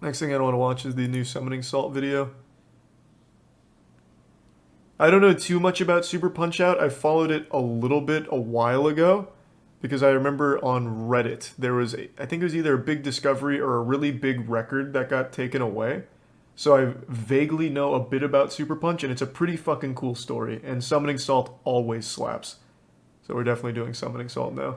Next thing I want to watch is the new Summoning Salt video. I don't know too much about Super Punch-Out. I followed it a little bit a while ago because I remember on Reddit there was, I think it was either a big discovery or a really big record that got taken away. So I vaguely know a bit about Super Punch, and it's a pretty fucking cool story. And Summoning Salt always slaps. So we're definitely doing Summoning Salt now.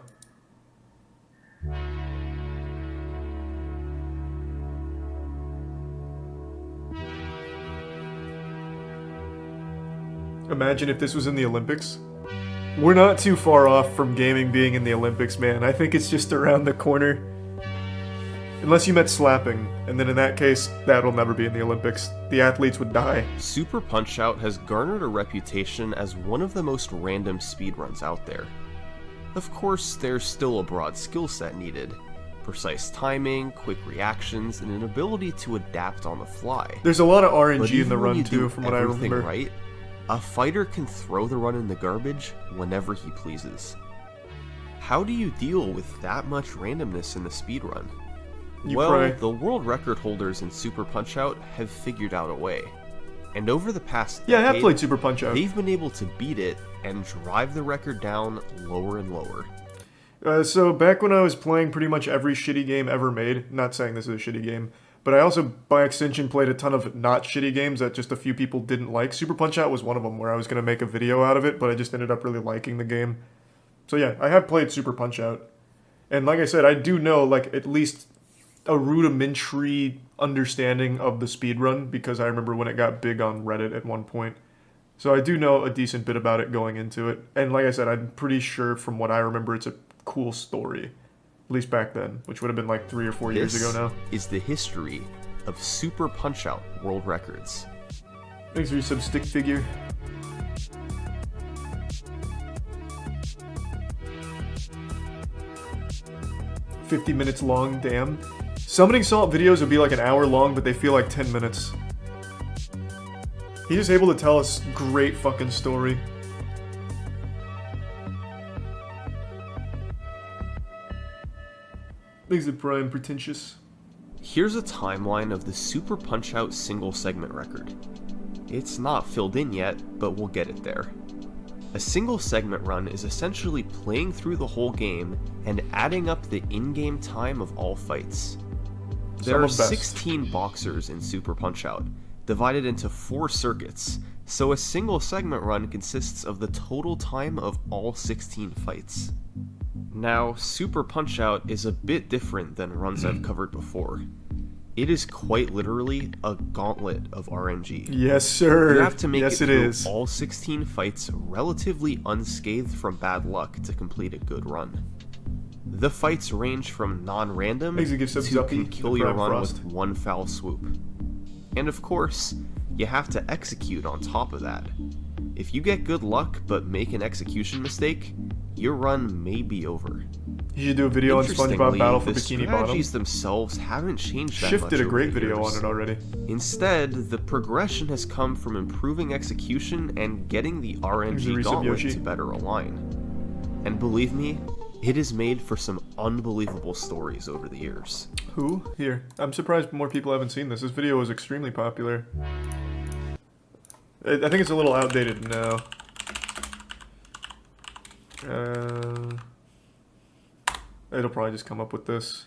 Imagine if this was in the Olympics. We're not too far off from gaming being in the Olympics, man. I think it's just around the corner. Unless you meant slapping, and then in that case, that'll never be in the Olympics. The athletes would die. Super Punch-Out has garnered a reputation as one of the most random speedruns out there. Of course, there's still a broad skill set needed. Precise timing, quick reactions, and an ability to adapt on the fly. There's a lot of But RNG in even the when run you too, do from what I everything remember. right, a fighter can throw the run in the garbage whenever he pleases. How do you deal with that much randomness in the speedrun? Well, pray. the world record holders in Super Punch-Out have figured out a way. And over the past Yeah, I have decade, played Super Punch-Out. they've been able to beat it and drive the record down lower and lower. So back when I was playing pretty much every shitty game ever made, not saying this is a shitty game, but I also, by extension, played a ton of not shitty games that just a few people didn't like. Super Punch-Out was one of them, where I was going to make a video out of it, but I just ended up really liking the game. So yeah, I have played Super Punch-Out. And like I said, I do know, like, at least a rudimentary understanding of the speedrun, because I remember when it got big on Reddit at one point. So I do know a decent bit about it going into it. And like I said, I'm pretty sure from what I remember, it's a cool story. At least back then, which would have been like 3 or 4 years ago now. This is the history of Super Punch-Out world records. Thanks for your sub stick figure. "50 minutes long, damn." Summoning Salt videos would be like an hour long, but they feel like 10 minutes. He's just able to tell us great fucking story. Thanks to Prime Pretentious. Here's a timeline of the Super Punch-Out single segment record. It's not filled in yet, but we'll get it there. A single segment run is essentially playing through the whole game and adding up the in-game time of all fights. There are 16 boxers in Super Punch-Out, divided into 4 circuits, so a single segment run consists of the total time of all 16 fights. Now, Super Punch-Out is a bit different than runs I've covered before. It is quite literally a gauntlet of RNG. Yes, sir. You have to make yes, it through is. all 16 fights relatively unscathed from bad luck to complete a good run. The fights range from non-random Thanks to give subs to Zuppy, can kill your Prime run Frost. with one foul swoop. And of course, you have to execute on top of that. If you get good luck but make an execution mistake, your run may be over. You should do a video on SpongeBob Battle for the Bikini strategies Bottom. themselves haven't changed that Shift much did a over great the video years. on it already. Instead, the progression has come from improving execution and getting the RNG Resub gauntlet Yoshi. to better align. And believe me, it has made for some unbelievable stories over the years. Who? Here. I'm surprised more people haven't seen this. This video was extremely popular. I think it's a little outdated now. It'll probably just come up with this.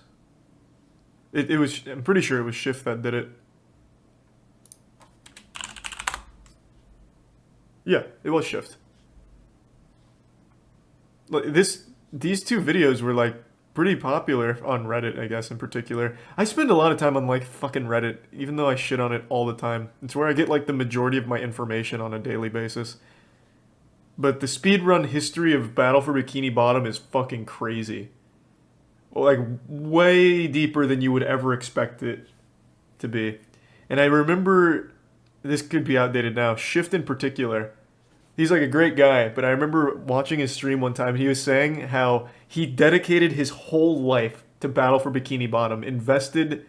It was, I'm pretty sure it was Shift that did it. Yeah, it was Shift. Like these two videos were like pretty popular on Reddit, I guess, in particular. I spend a lot of time on like fucking Reddit, even though I shit on it all the time. It's where I get like the majority of my information on a daily basis. But the speedrun history of Battle for Bikini Bottom is fucking crazy. Like, way deeper than you would ever expect it to be. And I remember, this could be outdated now, Shift in particular, he's like a great guy, but I remember watching his stream one time, he was saying how he dedicated his whole life to Battle for Bikini Bottom, invested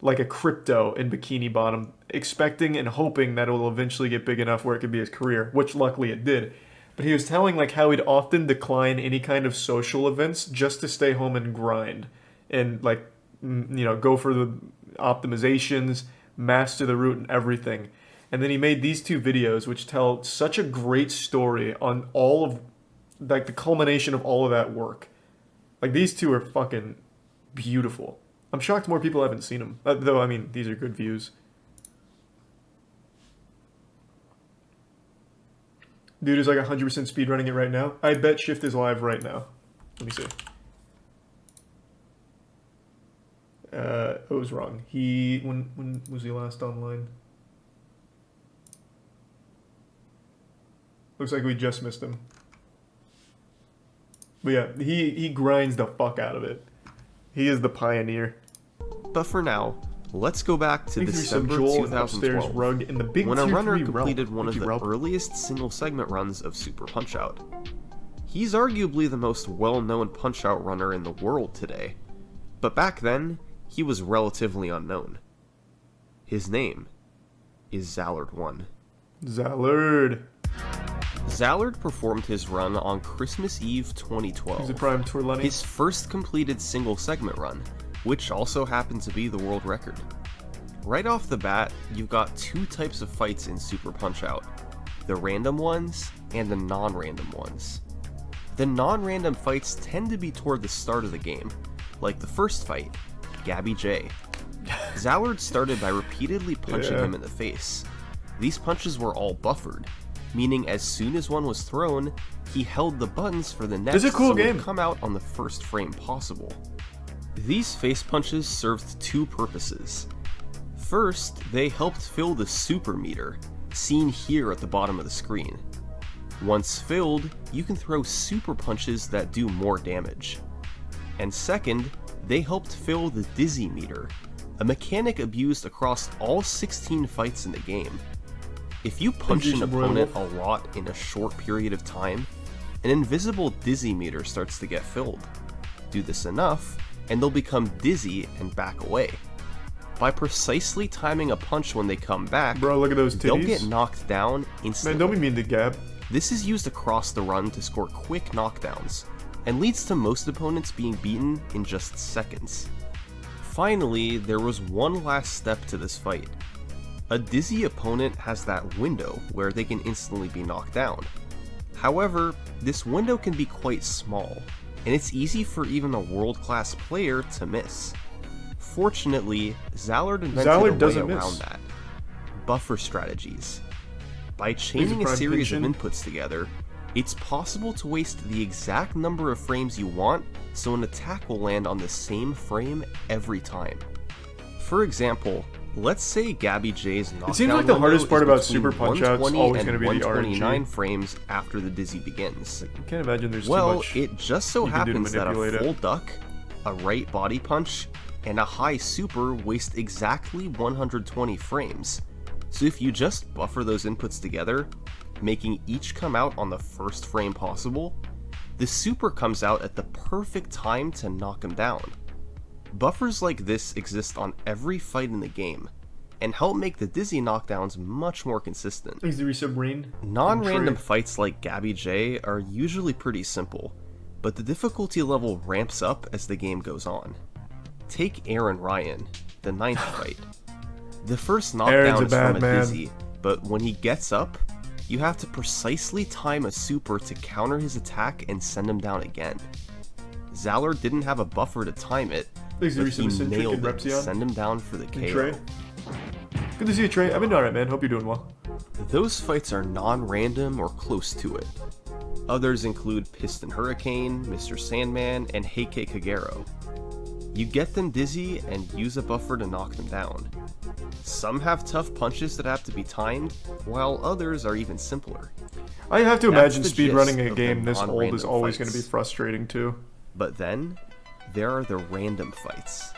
like a crypto in Bikini Bottom, expecting and hoping that it will eventually get big enough where it could be his career, which luckily it did. But he was telling like how he'd often decline any kind of social events just to stay home and grind and like, you know, go for the optimizations, master the route, and everything. And then he made these two videos, which tell such a great story on all of, like, the culmination of all of that work. Like, these two are fucking beautiful. I'm shocked more people haven't seen them. Though, I mean, these are good views. Dude is like 100% speedrunning it right now. I bet Shift is live right now. Let me see. I was wrong. When was he last online? Looks like we just missed him. But yeah, he grinds the fuck out of it. He is the pioneer. But for now, let's go back to December Joel 2012, rug in the big when a tier runner 3 completed realm. one of the earliest single-segment runs of Super Punch-Out. He's arguably the most well-known Punch-Out runner in the world today, but back then, he was relatively unknown. His name is Zallard1. Zallard. Zallard performed his run on Christmas Eve 2012. He's a prime tour Lenny. His first completed single-segment run, which also happened to be the world record. Right off the bat, you've got two types of fights in Super Punch-Out: the random ones and the non-random ones. The non-random fights tend to be toward the start of the game, like the first fight, Gabby J. Zallard started by repeatedly punching him in the face. These punches were all buffered, meaning as soon as one was thrown, he held the buttons for the next It's a cool so it game. would come out on the first frame possible. These face punches served two purposes. First, they helped fill the super meter, seen here at the bottom of the screen. Once filled, you can throw super punches that do more damage. And second, they helped fill the dizzy meter, a mechanic abused across all 16 fights in the game. If you punch an opponent a lot in a short period of time, an invisible dizzy meter starts to get filled. Do this enough, and they'll become dizzy and back away. By precisely timing a punch when they come back, Bro, look at those titties. they'll get knocked down instantly. Man, don't be mean to Gab. This is used across the run to score quick knockdowns, and leads to most opponents being beaten in just seconds. Finally, there was one last step to this fight. A dizzy opponent has that window where they can instantly be knocked down. However, this window can be quite small, and it's easy for even a world-class player to miss. Fortunately, Zallard invented a way around that. Buffer strategies. By chaining a series of inputs together, it's possible to waste the exact number of frames you want so an attack will land on the same frame every time. For example, let's say Gabby J's knockdown It seems like the hardest part about Super Punch-Out's 120 always and going to be the 129 RNG. frames after the dizzy begins. I can't imagine there's too Well, much it just so you can do to happens that a manipulate full it. duck, a right body punch, and a high super waste exactly 120 frames. So if you just buffer those inputs together, making each come out on the first frame possible, the super comes out at the perfect time to knock him down. Buffers like this exist on every fight in the game, and help make the dizzy knockdowns much more consistent. Is the resubmarine? Non-random fights like Gabby J are usually pretty simple, but the difficulty level ramps up as the game goes on. Take Aaron Ryan, the 9th fight. The first knockdown is from a dizzy, but when he gets up, you have to precisely time a super to counter his attack and send him down again. Zallard didn't have a buffer to time it, but he nailed it to send him down for the KO. Trey. Good to see you, Trey. I've been alright, man. Hope you're doing well. Those fights are non-random or close to it. Others include Piston Hurricane, Mr. Sandman, and Heike Kagero. You get them dizzy and use a buffer to knock them down. Some have tough punches that have to be timed, while others are even simpler. I have to That's imagine the speedrunning gist a of game the this old is non-random always going to be fights. frustrating too. But then, there are the random fights.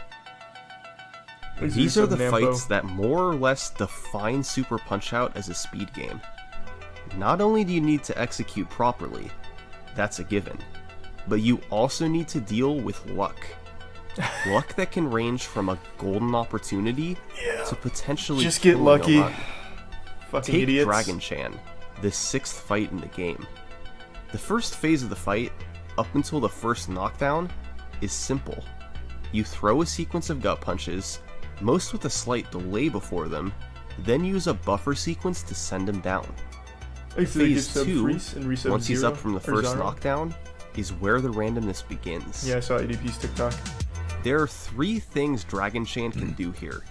Is These there are the some Nampo? fights that more or less define Super Punch-Out as a speed game. Not only do you need to execute properly, that's a given, but you also need to deal with luck. Luck that can range from a golden opportunity to potentially Just get killing a lucky. run. Fucking Take idiots. Dragon Chan, the 6th fight in the game. The first phase of the fight, up until the first knockdown, is simple. You throw a sequence of gut punches, most with a slight delay before them, then use a buffer sequence to send him down. Phase 2, once he's up from the first knockdown, is where the randomness begins. Yeah, I saw ADP's TikTok. There are 3 things Dragon Shan can do here.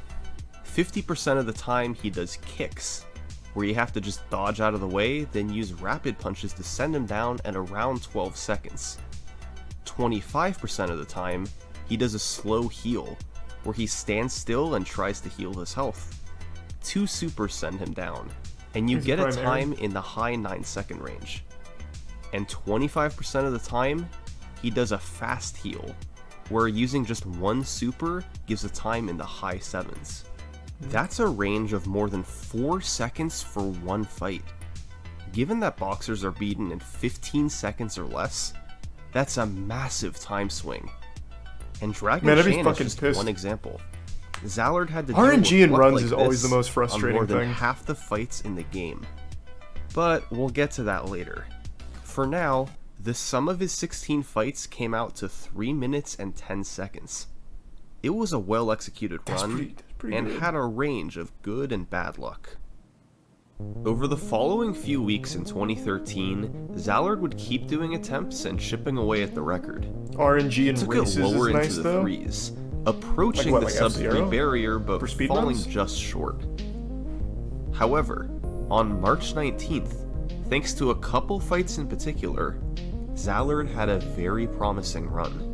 50% of the time he does kicks, where you have to just dodge out of the way, then use rapid punches to send him down at around 12 seconds. 25% of the time, he does a slow heal, where he stands still and tries to heal his health. 2 supers send him down, and you get a time in the high 9-second range. And 25% of the time, he does a fast heal, where using just 1 super gives a time in the high 7s. That's a range of more than 4 seconds for 1 fight. Given that boxers are beaten in 15 seconds or less, that's a massive time swing. And Dragon Shan is just one example. Zallard had to deal RNG with and runs like is always the most frustrating on more thing. than half the fights in the game. But we'll get to that later. For now, the sum of his 16 fights came out to 3 minutes and 10 seconds. It was a well-executed run, and good. had a range of good and bad luck. Over the following few weeks in 2013, Zallard would keep doing attempts and chipping away at the record. RNG and Took races it lower is into nice the though. 3s, approaching the sub 3 barrier but falling just short. However, on March 19th, thanks to a couple fights in particular, Zallard had a very promising run.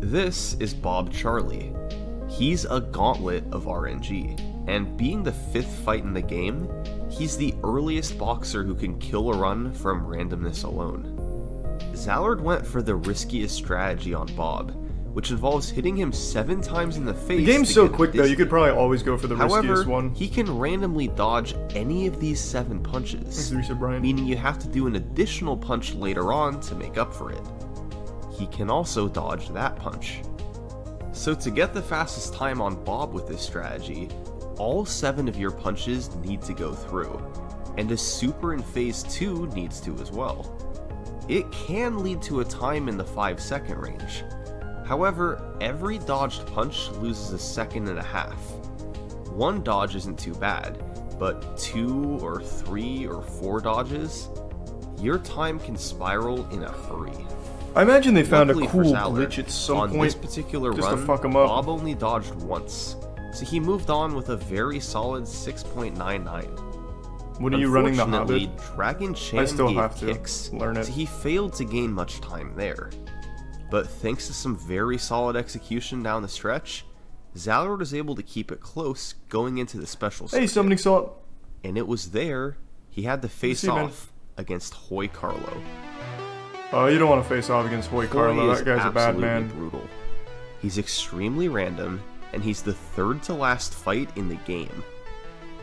This is Bob Charlie. He's a gauntlet of RNG, and being the 5th fight in the game, he's the earliest boxer who can kill a run from randomness alone. Zallard went for the riskiest strategy on Bob, which involves hitting him 7 times in the face. The game's so quick though, you could probably always go for the riskiest one. However, he can randomly dodge any of these 7 punches, meaning you have to do an additional punch later on to make up for it. He can also dodge that punch. So to get the fastest time on Bob with this strategy, all 7 of your punches need to go through, and a super in phase 2 needs to as well. It can lead to a time in the 5-second range. However, every dodged punch loses a second and a half. 1 dodge isn't too bad, but 2 or 3 or 4 dodges, your time can spiral in a hurry. I imagine they found Luckily a cool Zallard, glitch at some on point this particular just run, to fuck him up. Bob only dodged once, so he moved on with a very solid 6.99. When are you running the Unfortunately, Hobbit? Dragon Shan I still gave have to kicks, learn it. so he failed to gain much time there. But thanks to some very solid execution down the stretch, Zallard was able to keep it close going into the special Hey, circuit. summoning salt. And it was there he had to face off against Hoy Quarlow. Oh, you don't want to face off against Hoy Quarlow. That guy's a bad absolutely man. Brutal. He's extremely random, and he's the 3rd to last fight in the game.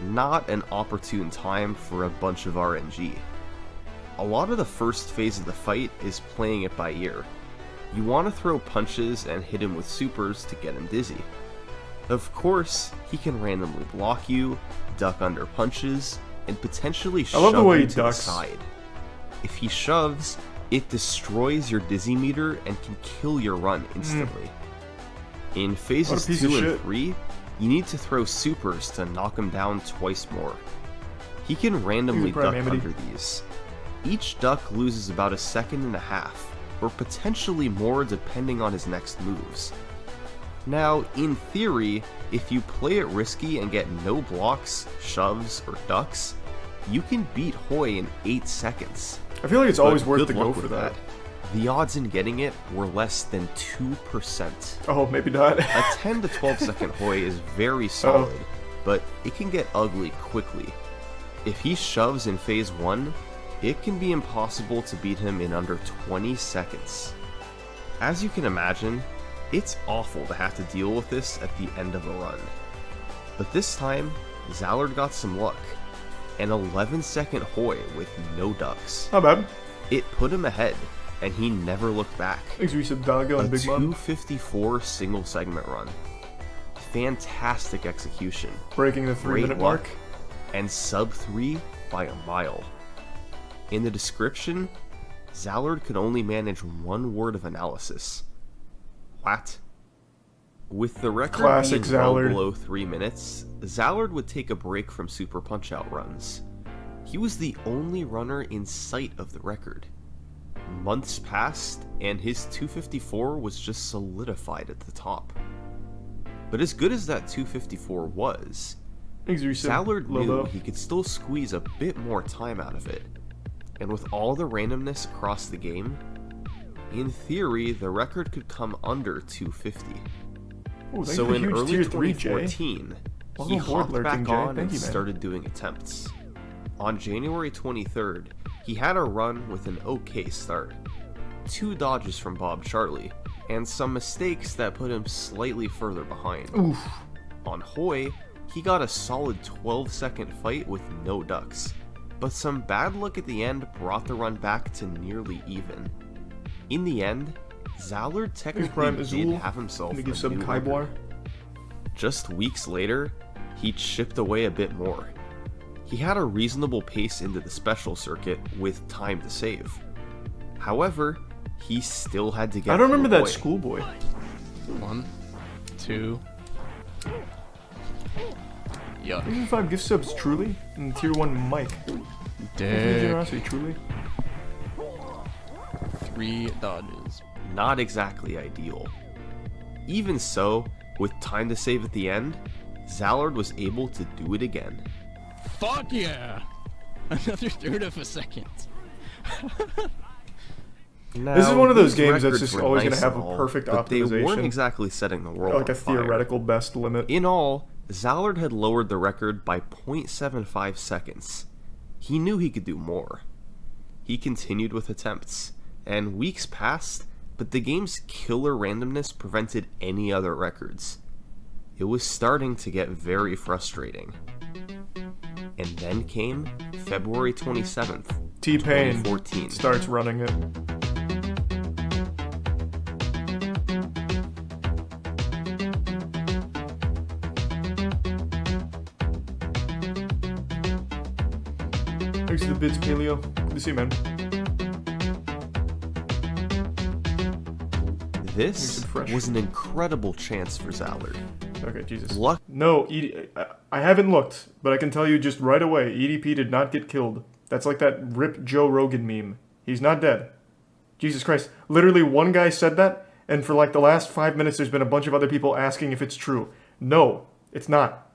Not an opportune time for a bunch of RNG. A lot of the first phase of the fight is playing it by ear. You want to throw punches and hit him with supers to get him dizzy. Of course, he can randomly block you, duck under punches, and potentially shove you to the side. If he shoves, it destroys your dizzy meter and can kill your run instantly. In phases 2 and 3, you need to throw supers to knock him down twice more. He can randomly duck under these. Each duck loses about a second and a half, or potentially more depending on his next moves. Now, in theory, if you play it risky and get no blocks, shoves, or ducks, you can beat Hoy in 8 seconds. I feel like it's always But worth good to go luck for with that. The odds in getting it were less than 2%. Oh, maybe not. A 10 to 12 second Hoy is very solid, but it can get ugly quickly. If he shoves in phase 1, it can be impossible to beat him in under 20 seconds. As you can imagine, it's awful to have to deal with this at the end of a run. But this time, Zallard got some luck. An 11-second Hoy with no ducks. Not bad. It put him ahead, and he never looked back. Thanks, Resub Dago and A Big Mom. 254 single segment run. Fantastic execution. Breaking the Great 3-minute luck, mark. and sub 3 by a mile. In the description, Zallard could only manage 1 word of analysis. What? With the record Classic being well Zallard. below 3 minutes, Zallard would take a break from Super Punch-Out runs. He was the only runner in sight of the record. Months passed, and his 254 was just solidified at the top. But as good as that 254 was, Thanks, Zallard knew Lobo. he could still squeeze a bit more time out of it. And with all the randomness across the game, in theory, the record could come under 250. Ooh, thanks So for in huge early tier 3, Jay. 2014, Welcome he aboard, hopped Lurking back Jay. on Thank and you, man. started doing attempts. On January 23rd, he had a run with an okay start. 2 dodges from Bob Charlie, and some mistakes that put him slightly further behind. Oof. On Hoy, he got a solid 12-second fight with no ducks, but some bad luck at the end brought the run back to nearly even. In the end, Zallard technically Prime did Azul. have himself Gonna a give some new Kaibar. record. Just weeks later, he chipped away a bit more. He had a reasonable pace into the special circuit with time to save. However, he still had to get I don't remember through that Hoy. schoolboy. 1, 2. Yuck. Thank you for 5 gift subs, Truly. And tier 1 Mike. Thank you for your Dick. generosity, Truly. 3 dodges. Not exactly ideal. Even so, with time to save at the end, Zallard was able to do it again. Fuck yeah! Another third of a second. This is one of those these games that's records just were always nice gonna have and a all, perfect but they weren't optimization. exactly setting the world Like on a fire. theoretical best limit. In all, Zallard had lowered the record by 0.75 seconds. He knew he could do more. He continued with attempts, and weeks passed, but the game's killer randomness prevented any other records. It was starting to get very frustrating. And then came February 27th, T-Pain 2014. starts running it. Thanks to the bits, Paleo. Good to see you, man. This fresh. was an incredible chance for Zallard. Okay, Jesus. Luck No, I haven't looked, but I can tell you just right away, EDP did not get killed. That's like that Rip Joe Rogan meme. He's not dead. Jesus Christ. Literally one guy said that, and for like the last 5 minutes there's been a bunch of other people asking if it's true. No, it's not.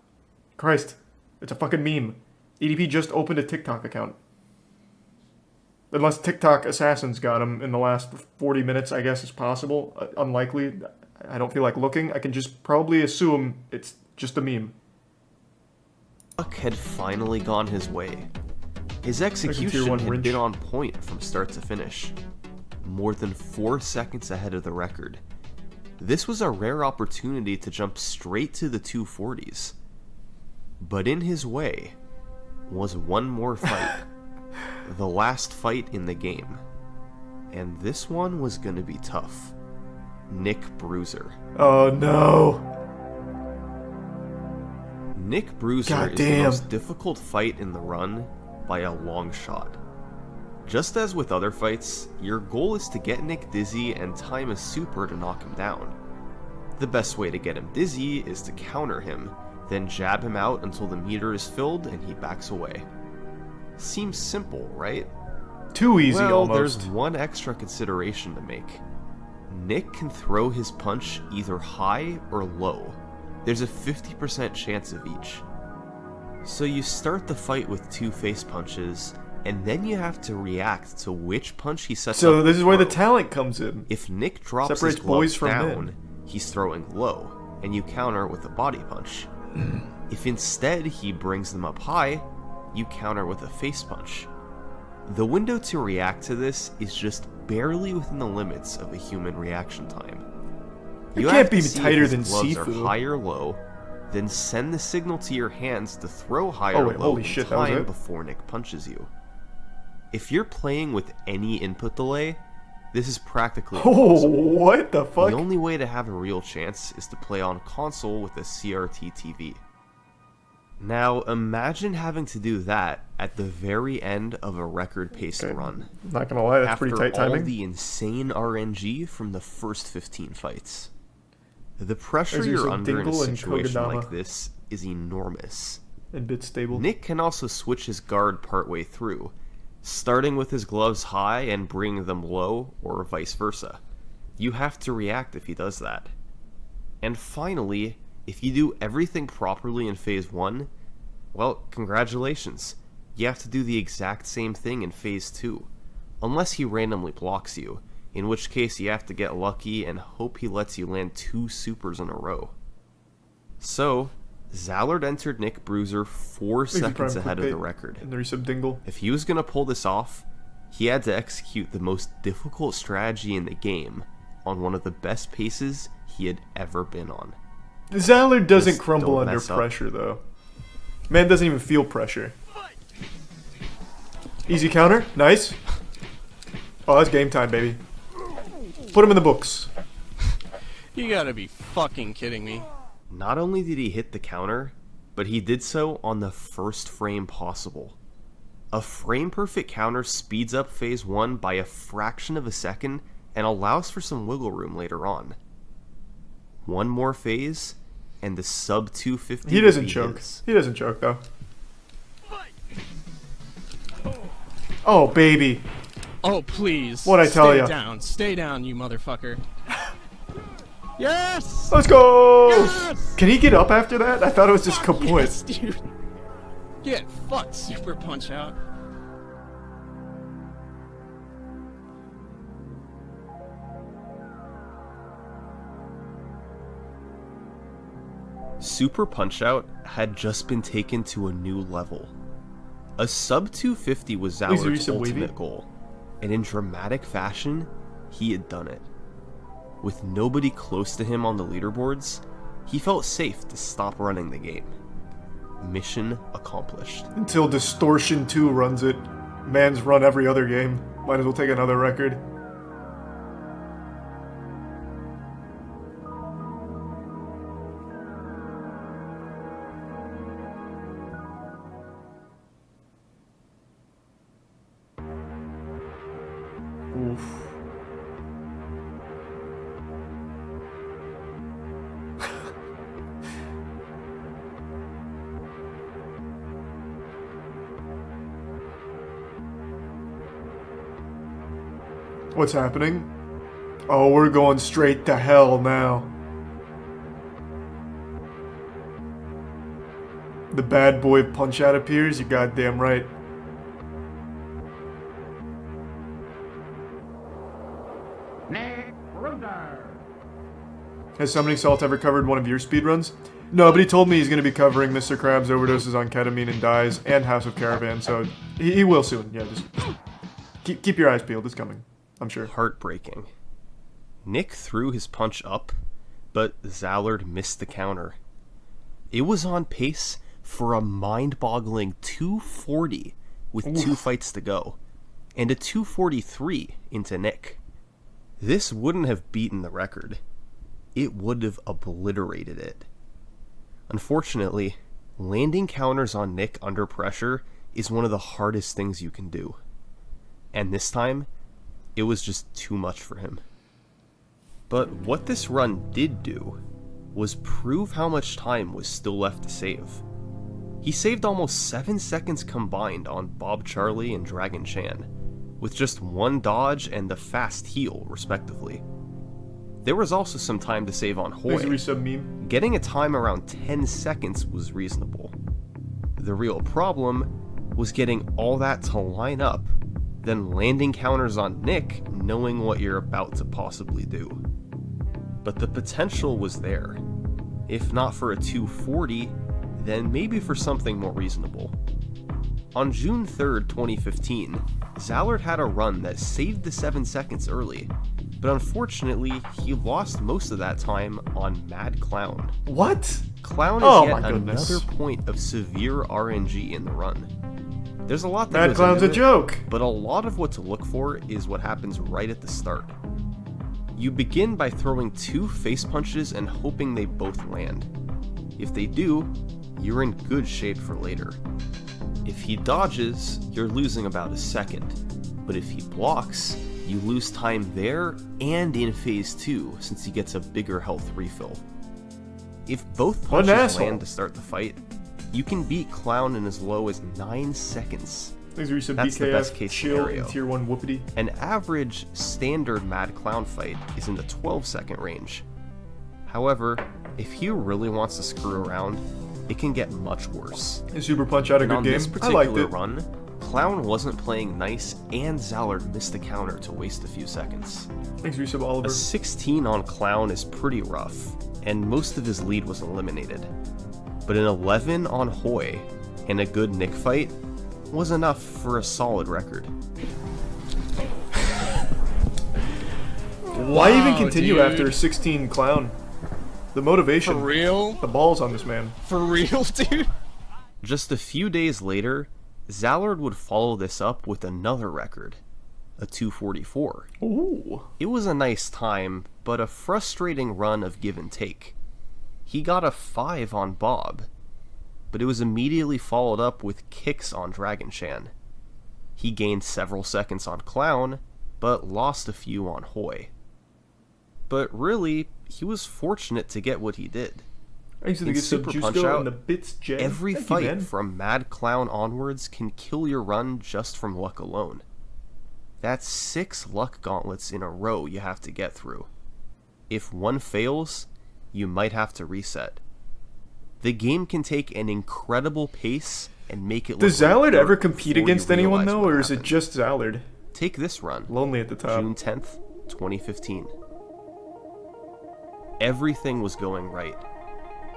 Christ. It's a fucking meme. EDP just opened a TikTok account. Unless TikTok assassins got him in the last 40 minutes, I guess it's possible. Unlikely. I don't feel like looking. I can just probably assume it's just a meme. had finally gone his way. His tier execution 1 had wrench. been on point from start to finish. More than 4 seconds ahead of the record. This was a rare opportunity to jump straight to the 240s. But in his way was one more fight. The last fight in the game. And this one was gonna be tough. Nick Bruiser. Oh no! Nick Bruiser is the Goddamn. most difficult fight in the run by a long shot. Just as with other fights, your goal is to get Nick dizzy and time a super to knock him down. The best way to get him dizzy is to counter him, then jab him out until the meter is filled and he backs away. Seems simple, right? Too easy Well, almost. there's one extra consideration to make. Nick can throw his punch either high or low. There's a 50% chance of each. So you start the fight with 2 face punches, and then you have to react to which punch he sets up. So this to is where the throw. talent comes in. If Nick drops Separates his glove boys from down, men. he's throwing low, and you counter with a body punch. If instead he brings them up high, you counter with a face punch. The window to react to this is just barely within the limits of a human reaction time. It You can't have be to see if tighter his than gloves Sifu. are high or low, then send the signal to your hands to throw high Oh, or wait, low holy in shit, that was time it? before Nick punches you. If you're playing with any input delay, this is practically Oh, impossible. what the fuck? The only way to have a real chance is to play on console with a CRT TV. Now, imagine having to do that at the very end of a record-paced Okay. run. Not gonna lie, that's After pretty tight all timing. the insane RNG from the first 15 fights. The pressure There's you're some under in a Dingle and situation Kogadama. like this is enormous. And bit stable. Nick can also switch his guard partway through, starting with his gloves high and bringing them low, or vice versa. You have to react if he does that. And finally, if you do everything properly in Phase 1, well, congratulations. You have to do the exact same thing in Phase 2, unless he randomly blocks you, in which case you have to get lucky and hope he lets you land 2 supers in a row. So, Zallard entered Nick Bruiser 4 seconds ahead of the record. And there's some Dingle. If he was going to pull this off, he had to execute the most difficult strategy in the game on one of the best paces he had ever been on. Zallard doesn't Just crumble don't under mess up. pressure, though. Man doesn't even feel pressure. Easy counter. Nice. Oh, that's game time, baby. Put him in the books. You gotta be fucking kidding me. Not only did he hit the counter, but he did so on the first frame possible. A frame-perfect counter speeds up Phase 1 by a fraction of a second and allows for some wiggle room later on. One more phase, and the sub 250 He doesn't would be choke. his. He doesn't choke, though. Oh, baby. Oh, please. What'd I tell ya? Stay down. Stay down, you motherfucker. Yes! Let's go! Yes! Can he get up after that? I thought it was just Fuck kaput. yes, dude. Get fucked, Super Punch Out. Super Punch-Out had just been taken to a new level. A sub 250 was Please do Zallard's some wavy. ultimate goal, and in dramatic fashion, he had done it. With nobody close to him on the leaderboards, he felt safe to stop running the game. Mission accomplished. Until Distortion 2 runs it. Man's run every other game. Might as well take another record. Oof. What's happening? Oh, we're going straight to hell now. The bad boy Punch-Out appears? You goddamn right. Has Summoning Salt ever covered one of your speedruns? No, but he told me he's going to be covering Mr. Krabs overdoses on ketamine and dies, and House of Caravan, so he will soon. Yeah, just keep your eyes peeled. It's coming, I'm sure. Heartbreaking. Nick threw his punch up, but Zallard missed the counter. It was on pace for a mind-boggling 240 with 2 fights to go, and a 243 into Nick. This wouldn't have beaten the record. It would have obliterated it. Unfortunately, landing counters on Nick under pressure is one of the hardest things you can do. And this time, it was just too much for him. But what this run did do was prove how much time was still left to save. He saved almost 7 seconds combined on Bob Charlie and Dragon Chan, with just 1 dodge and the fast heal, respectively. There was also some time to save on Please Hoy. resub meme. Getting a time around 10 seconds was reasonable. The real problem was getting all that to line up, then landing counters on Nick knowing what you're about to possibly do. But the potential was there. If not for a 240, then maybe for something more reasonable. On June 3rd, 2015, Zallard had a run that saved the 7 seconds early, but unfortunately, he lost most of that time on Mad Clown. What? Clown is Oh yet my goodness. another point of severe RNG in the run. There's a lot that Mad goes Clown's a into it, joke. but a lot of what to look for is what happens right at the start. You begin by throwing 2 face punches and hoping they both land. If they do, you're in good shape for later. If he dodges, you're losing about a second, but if he blocks, You lose time there and in phase 2 since he gets a bigger health refill. If both punches land to start the fight, you can beat Clown in as low as 9 seconds. That's the BKF, best case scenario. Tier 1 whoopity. An average standard Mad Clown fight is in the 12-second range. However, if he really wants to screw around, it can get much worse. Super Punch out a good on game. This I liked particular it. run, Clown wasn't playing nice, and Zallard missed the counter to waste a few seconds. Thanks, Resub Oliver. A 16 on Clown is pretty rough, and most of his lead was eliminated. But an 11 on Hoy and a good Nick fight was enough for a solid record. Why even continue dude. after a 16 Clown? The motivation. For real? The balls on this man. For real, dude? Just a few days later, Zallard would follow this up with another record, a 244. Ooh. It was a nice time, but a frustrating run of give and take. He got a 5 on Bob, but it was immediately followed up with kicks on Dragon Shan. He gained several seconds on Clown, but lost a few on Hoy. But really, he was fortunate to get what he did. I used to In get some Super Juice Punch Go Out, and the Bits J. Every Thank you, fight man. from Mad Clown onwards can kill your run just from luck alone. That's 6 luck gauntlets in a row you have to get through. If one fails, you might have to reset. The game can take an incredible pace and make it look Does like Zallard dirt ever compete before you against anyone, realize though, what or is it happened. just Zallard? Take this run, Lonely at the top. June 10th, 2015. Everything was going right.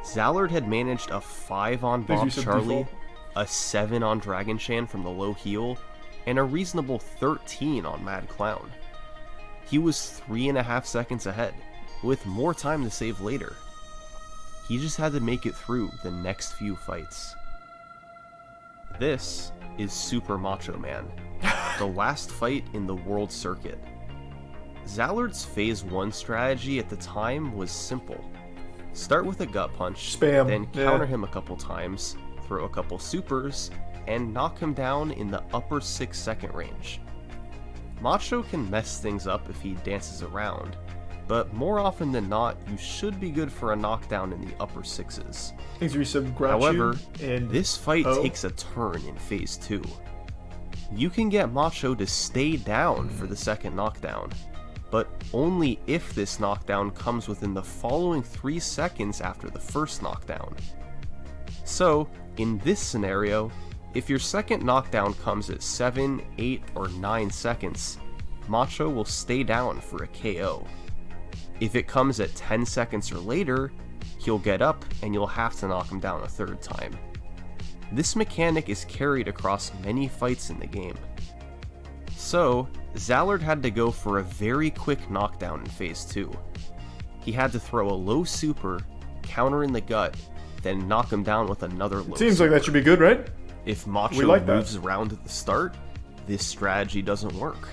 Zallard had managed a 5 on Bob Thanks, Resub Charlie, Default. a 7 on Dragon Shan from the low heel, and a reasonable 13 on Mad Clown. He was 3.5 seconds ahead, with more time to save later. He just had to make it through the next few fights. This is Super Macho Man, the last fight in the World Circuit. Zallard's Phase 1 strategy at the time was simple. Start with a gut punch, Spam, then yeah. counter him a couple times, throw a couple supers, and knock him down in the upper 6-second range. Macho can mess things up if he dances around, but more often than not, you should be good for a knockdown in the upper 6s. Thanks, Resub Grouchy. However, and this fight Oh. takes a turn in Phase 2. You can get Macho to stay down for the second knockdown, but only if this knockdown comes within the following 3 seconds after the first knockdown. So, in this scenario, if your second knockdown comes at 7, 8, or 9 seconds, Macho will stay down for a KO. If it comes at 10 seconds or later, he'll get up and you'll have to knock him down a third time. This mechanic is carried across many fights in the game. So, Zallard had to go for a very quick knockdown in Phase 2. He had to throw a low super, counter in the gut, then knock him down with another low seems super. like that should be good, right? If Macho We like that. moves around at the start, this strategy doesn't work.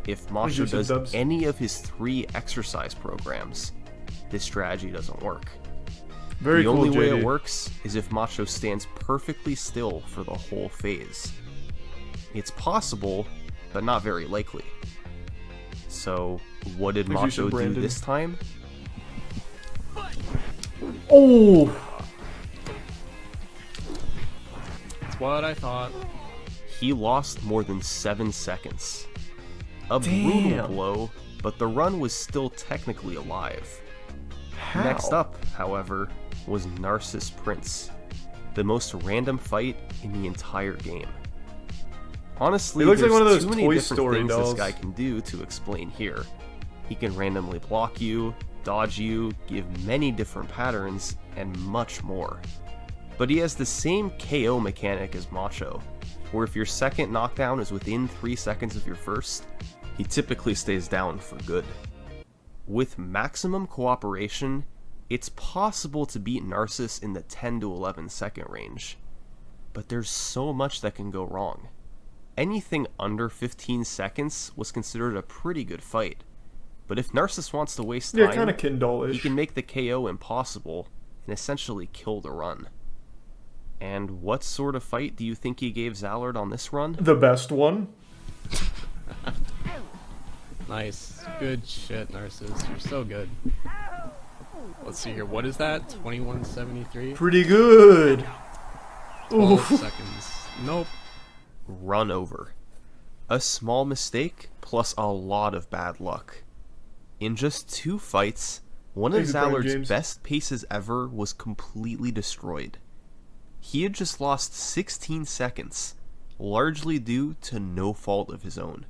If Macho do some does dubs. any of his 3 exercise programs, this strategy doesn't work. Very The cool, only way JD. it works is if Macho stands perfectly still for the whole phase. It's possible, but not very likely. So, what did Thanks, Macho Yusuf do Brandon. this time? Oh! That's what I thought. He lost more than 7 seconds. A brutal Damn. blow, but the run was still technically alive. How? Next up, however, was Narcissus Prince, the most random fight in the entire game. Honestly, He looks like there's one of those too many Toy different Story things dolls. this guy can do to explain here. He can randomly block you, dodge you, give many different patterns, and much more. But he has the same KO mechanic as Macho, where if your second knockdown is within 3 seconds of your first, he typically stays down for good. With maximum cooperation, it's possible to beat Narcissus in the 10 to 11 second range, but there's so much that can go wrong. Anything under 15 seconds was considered a pretty good fight, but if Narcissus wants to waste Yeah, time, kind of he Kindle-ish. can make the KO impossible and essentially kill the run. And what sort of fight do you think he gave Zallard on this run? The best one. Nice. Good shit, Narcissus. You're so good. Let's see here. What is that? 2173? Pretty good. 12 Oof. seconds. Nope. Run over. A small mistake plus a lot of bad luck. In just 2 fights, one of Thanks for playing, Zallard's James. best paces ever was completely destroyed. He had just lost 16 seconds, largely due to no fault of his own.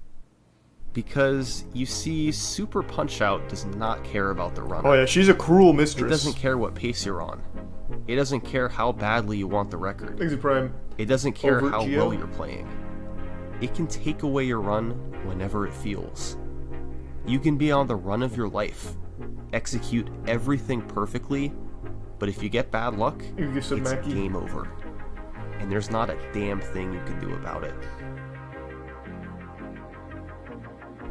Because, you see, Super Punch-Out does not care about the runner. Oh yeah, she's a cruel It mistress. doesn't care what pace you're on. It doesn't care how badly you want the record. Thanks for Prime. It doesn't care Overt how GL? well you're playing. It can take away your run whenever it feels. You can be on the run of your life, execute everything perfectly, but if you get bad luck, You get some it's Mackie. game over. And there's not a damn thing you can do about it.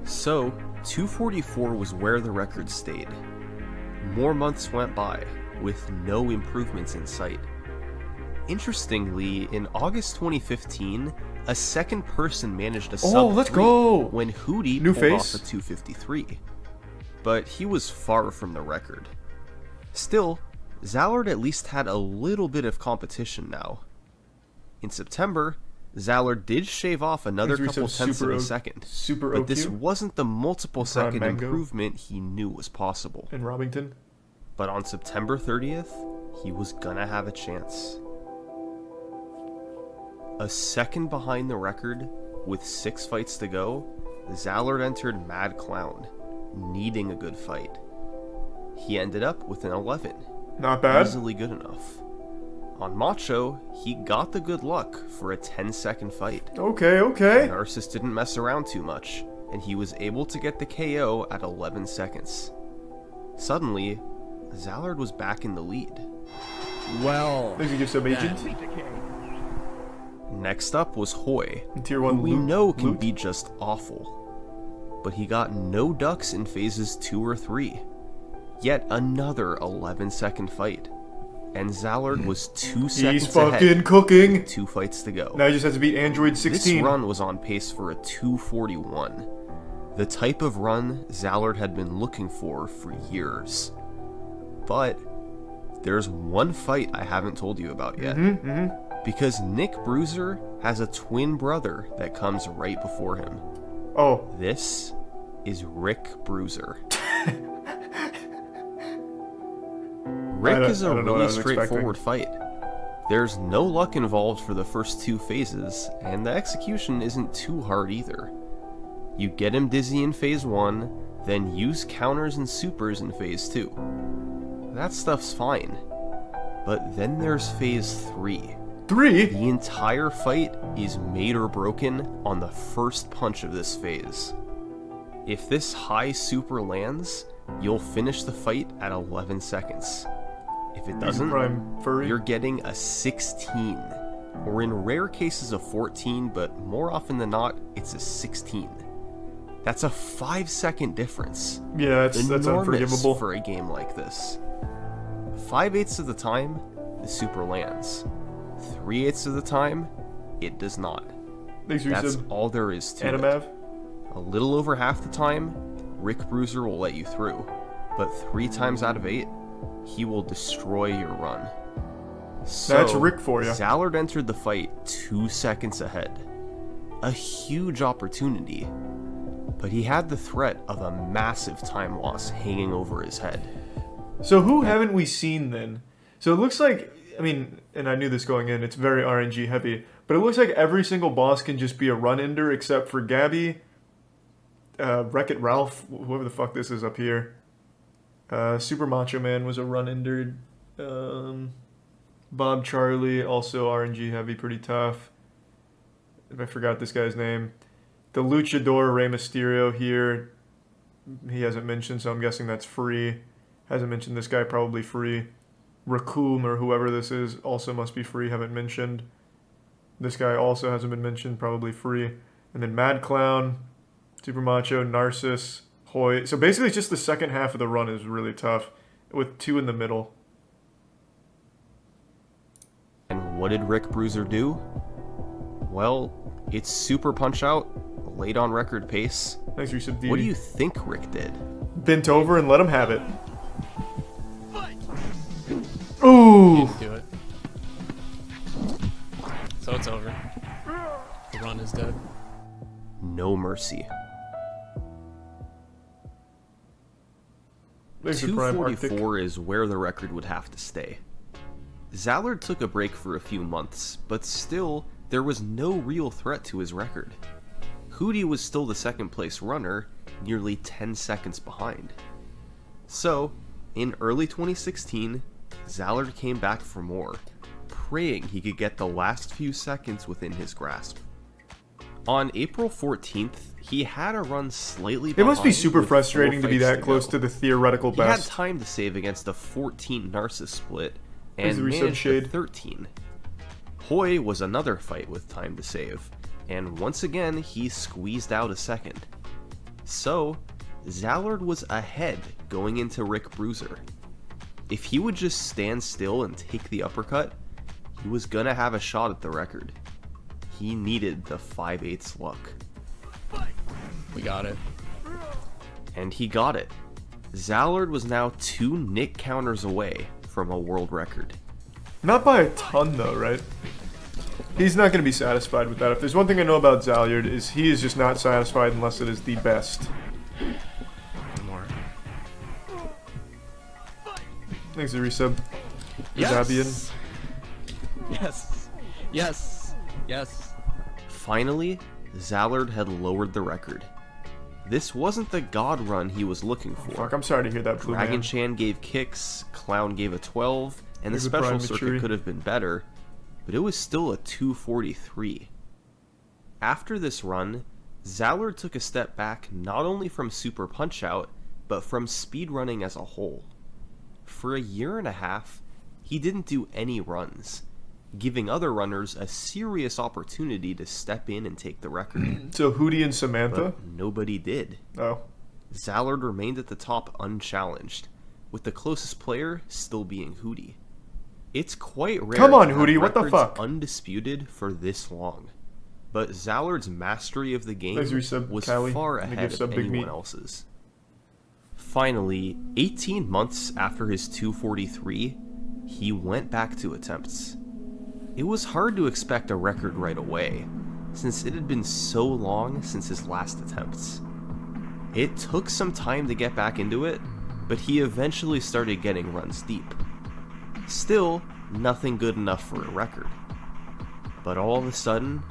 So, 244 was where the record stayed. More months went by, with no improvements in sight. Interestingly, in August 2015, a second person managed a sub Oh, let's 3 go! when Hootie New pulled face? off a 253. But he was far from the record. Still, Zallard at least had a little bit of competition now. In September, Zallard did shave off another Thanks for couple some tenths of super a O- second, Super but this OQ wasn't the multiple second Mango. improvement he knew was possible. in Robington. But on September 30th, he was gonna have a chance. A second behind the record, with 6 fights to go, Zallard entered Mad Clown, needing a good fight. He ended up with an 11, Not bad. easily good enough. On Macho, he got the good luck for a 10-second fight. Okay, okay. Narcissus didn't mess around too much, and he was able to get the KO at 11 seconds. Suddenly, Zallard was back in the lead. Well. Thanks for give some agent. Next up was Hoy, And tier who 1 we loot. know can loot. be just awful. But he got no ducks in phases 2 or 3. Yet another 11-second fight. And Zallard was 2 seconds He's fucking ahead cooking. with 2 fights to go. Now he just has to beat Android This 16. run was on pace for a 241. The type of run Zallard had been looking for years. But there's one fight I haven't told you about yet. Because Nick Bruiser has a twin brother that comes right before him. Oh, This is Rick Bruiser. Rick is a I don't know what I really was straightforward fight. There's no luck involved for the first 2 phases, and the execution isn't too hard either. You get him dizzy in phase 1, then use counters and supers in phase 2. That stuff's fine. But then there's phase 3. 3? The entire fight is made or broken on the first punch of this phase. If this high super lands, you'll finish the fight at 11 seconds. If it doesn't, Prime furry. you're getting a 16, or in rare cases a 14, but more often than not, it's a 16. That's a 5-second difference. Yeah, that's Enormous unforgivable. for a game like this. 5/8 of the time, the super lands. 3/8 of the time, it does not. Thanks for That's some all there is to it. Animav. A little over half the time, Rick Bruiser will let you through, but 3 times out of 8, he will destroy your run. So, That's Rick for ya. Zallard entered the fight 2 seconds ahead. A huge opportunity, but he had the threat of a massive time loss hanging over his head. So who haven't we seen then? So it looks like, I mean, and I knew this going in, it's very RNG heavy, but it looks like every single boss can just be a run-ender except for Gabby, Wreck-It Ralph, whoever the fuck this is up here. Super Macho Man was a run-ender. Bob Charlie, also RNG heavy, pretty tough. I forgot this guy's name. The Luchador Rey Mysterio here, he hasn't mentioned, so I'm guessing that's free. Hasn't mentioned this guy, probably free. Raccoon or whoever this is also must be free, haven't mentioned. This guy also hasn't been mentioned, probably free. And then Mad Clown, Super Macho, Narcissus, Hoy. So basically just the second half of the run is really tough, with 2 in the middle. And what did Rick Bruiser do? Well, it's Super Punch-Out, late on record pace. Thanks, Resub D. What do you think Rick did? Bent over and let him have it. Ooh! Do it. So it's over. The run is dead. No mercy. Thanks for Prime Arctic. 244 is where the record would have to stay. Zallard took a break for a few months, but still, there was no real threat to his record. Hootie was still the second place runner, nearly 10 seconds behind. So, in early 2016, Zallard came back for more, praying he could get the last few seconds within his grasp. On April 14th, he had a run slightly It behind. must be super with frustrating 4 to be fights that close go. to the theoretical He had best. time to save against a 14 Narcissus split, Thanks, and the Resub managed Shade. a 13. Hoy was another fight with time to save, and once again he squeezed out a second. So, Zallard was ahead going into Rick Bruiser. If he would just stand still and take the uppercut, he was gonna have a shot at the record. He needed the 5/8 luck. We got it. And he got it. Zallard was now 2 nick counters away from a world record. Not by a ton, though, right? He's not going to be satisfied with that. If there's one thing I know about Zallard, is he is just not satisfied unless it is the best. More. Thanks, the resub. Yes. Yes. Yes. Yes. Finally, Zallard had lowered the record. This wasn't the god run he was looking for. Fuck, I'm sorry to hear that, Blue Dragon Man. Chan gave kicks, Clown gave a 12, and the Here's a special Prime circuit Maturity. could have been better, but it was still a 243. After this run, Zallard took a step back not only from Super Punch-Out, but from speedrunning as a whole. For a year and a half, he didn't do any runs, giving other runners a serious opportunity to step in and take the record. So Hootie and Samantha? But nobody did. Oh. Zallard remained at the top unchallenged, with the closest player still being Hootie. It's quite rare Come on, to have Hootie, what the records fuck? undisputed for this long, but Zallard's mastery of the game Thanks for your sub, was Callie. far And I ahead give of sub Big anyone Meat. else's. Finally, 18 months after his 243, he went back to attempts. It was hard to expect a record right away, since it had been so long since his last attempts. It took some time to get back into it, but he eventually started getting runs deep. Still, nothing good enough for a record. But all of a sudden,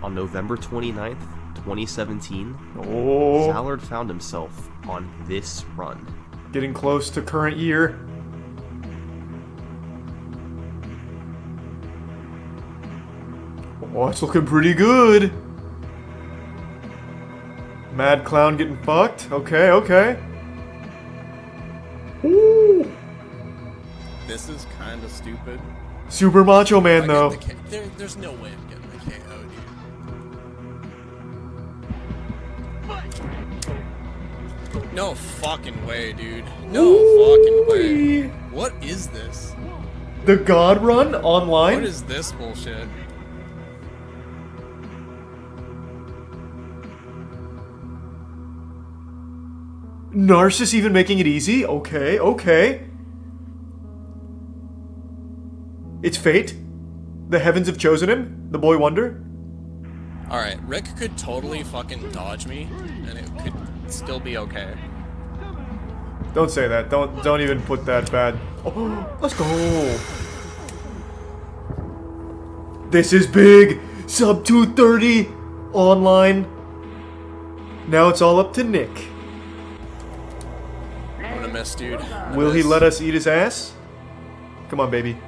on November 29th, 2017, Oh. Zallard found himself on this run. Getting close to current year. Oh, it's looking pretty good. Mad Clown getting fucked. Okay, okay. Ooh. This is kind of stupid. Super Macho Man, I though. get the there's no way I'm getting the KO, dude. No fucking way, dude. No fucking way. Ooh-wee. What is this? The God Run online? What is this bullshit? Narcissus even making it easy? Okay, okay. It's fate. The heavens have chosen him. The boy wonder. Alright, Rick could totally fucking dodge me, and it could still be okay. Don't say that. Don't even put that bad. Oh, let's go. This is big. Sub 230 online. Now it's all up to Nick. I'm gonna miss, dude. Will he let us eat his ass? Come on, baby.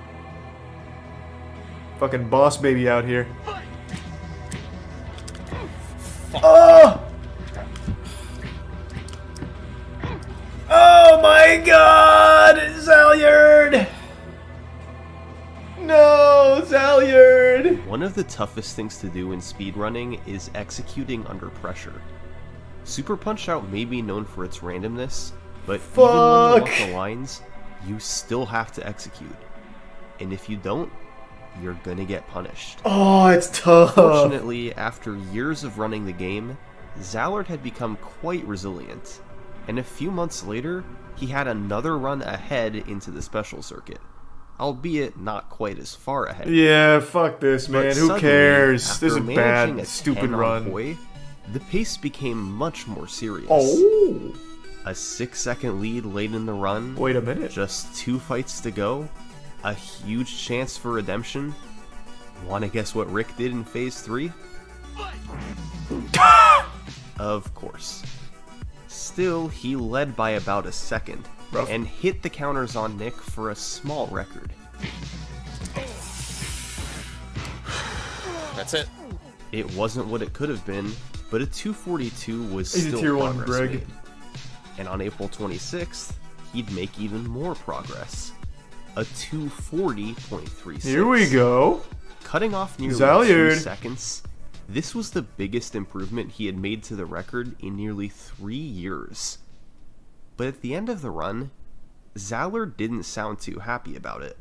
Fucking boss baby out here. Oh! Oh my god! Zallard! No, Zallard! One of the toughest things to do in speedrunning is executing under pressure. Super Punch-Out may be known for its randomness, but even when you walk Fuck. the lines, you still have to execute. And if you don't, you're gonna get punished. Oh, it's tough. Fortunately, after years of running the game, Zallard had become quite resilient, and a few months later, he had another run ahead into the special circuit, albeit not quite as far ahead. Yeah, fuck this, man. But Who suddenly, cares? after This is a managing bad, a stupid 10 on run. Hoy, the pace became much more serious. Oh! A 6-second lead late in the run. Wait a minute. Just 2 fights to go. A huge chance for redemption. Wanna guess what Rick did in Phase 3? Of course. Still, he led by about a second, Rough. and hit the counters on Nick for a small record. That's it. It wasn't what it could have been, but a 242 was He's a still tier 1 progress Greg. made. And on April 26th, he'd make even more progress. A 240.36. Here we go. Cutting off nearly Zallard. 2 seconds, this was the biggest improvement he had made to the record in nearly 3 years. But at the end of the run, Zallard didn't sound too happy about it.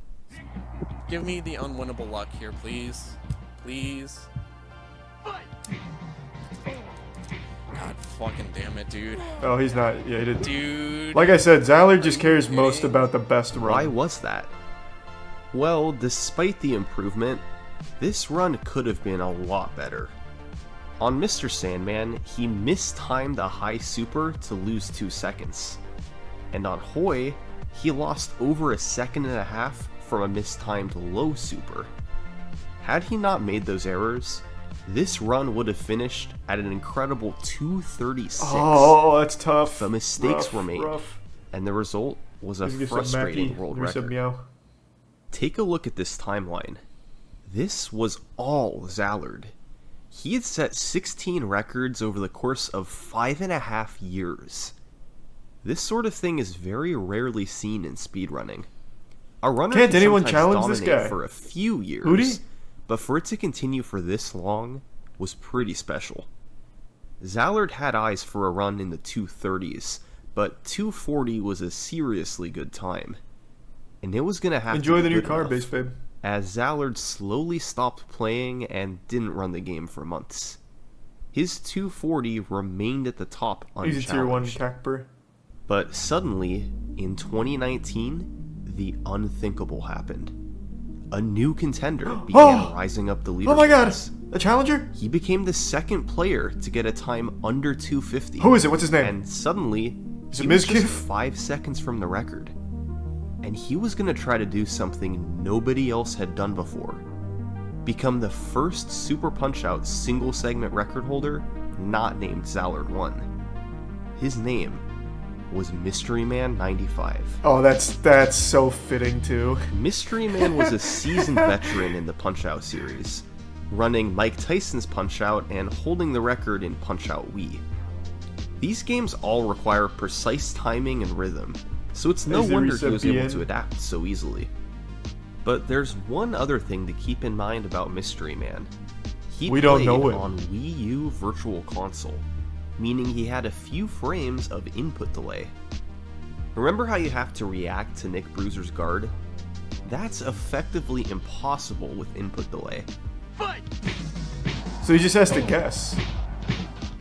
Give me the unwinnable luck here, please. Please. God fucking damn it, dude. Oh, he's not. Yeah, he didn't. Dude. Like I said, Zallard just cares most about the best run. Why was that? Well, despite the improvement, this run could have been a lot better. On Mr. Sandman, he mistimed a high super to lose 2 seconds. And on Hoy, he lost over a second and a half from a mistimed low super. Had he not made those errors, this run would have finished at an incredible 236. Oh, that's tough. But mistakes Rough, were made, rough. and the result was a Give me some frustrating Mackie. world Give me some record. meow. Take a look at this timeline. This was all Zallard. He had set 16 records over the course of 5.5 years. This sort of thing is very rarely seen in speedrunning. A runner Can't can anyone sometimes challenge this dominate guy? for a few years, Hootie? but for it to continue for this long was pretty special. Zallard had eyes for a run in the 230s, but 240 was a seriously good time. And it was going to have Enjoy to the be new good car enough, base, babe. as Zallard slowly stopped playing and didn't run the game for months. His 240 remained at the top He's a tier 1 unchallenged. Cacper. But suddenly, in 2019, the unthinkable happened. A new contender began rising up the leaderboards. Oh my god! A challenger? He became the second player to get a time under 250. Who is it? What's his name? And suddenly, Is it he was just Mizkif? 5 seconds from the record. And he was going to try to do something nobody else had done before. Become the first Super Punch-Out single-segment record holder not named Zallard 1. His name was Mystery Man 95. Oh, that's so fitting too. Mystery Man was a seasoned veteran in the Punch-Out series, running Mike Tyson's Punch-Out and holding the record in Punch-Out Wii. These games all require precise timing and rhythm, so it's no Is the wonder he was able recipient? to adapt so easily. But there's one other thing to keep in mind about Mystery Man. He We don't know played it. on Wii U Virtual Console, meaning he had a few frames of input delay. Remember how you have to react to Nick Bruiser's guard? That's effectively impossible with input delay. So he just has to guess.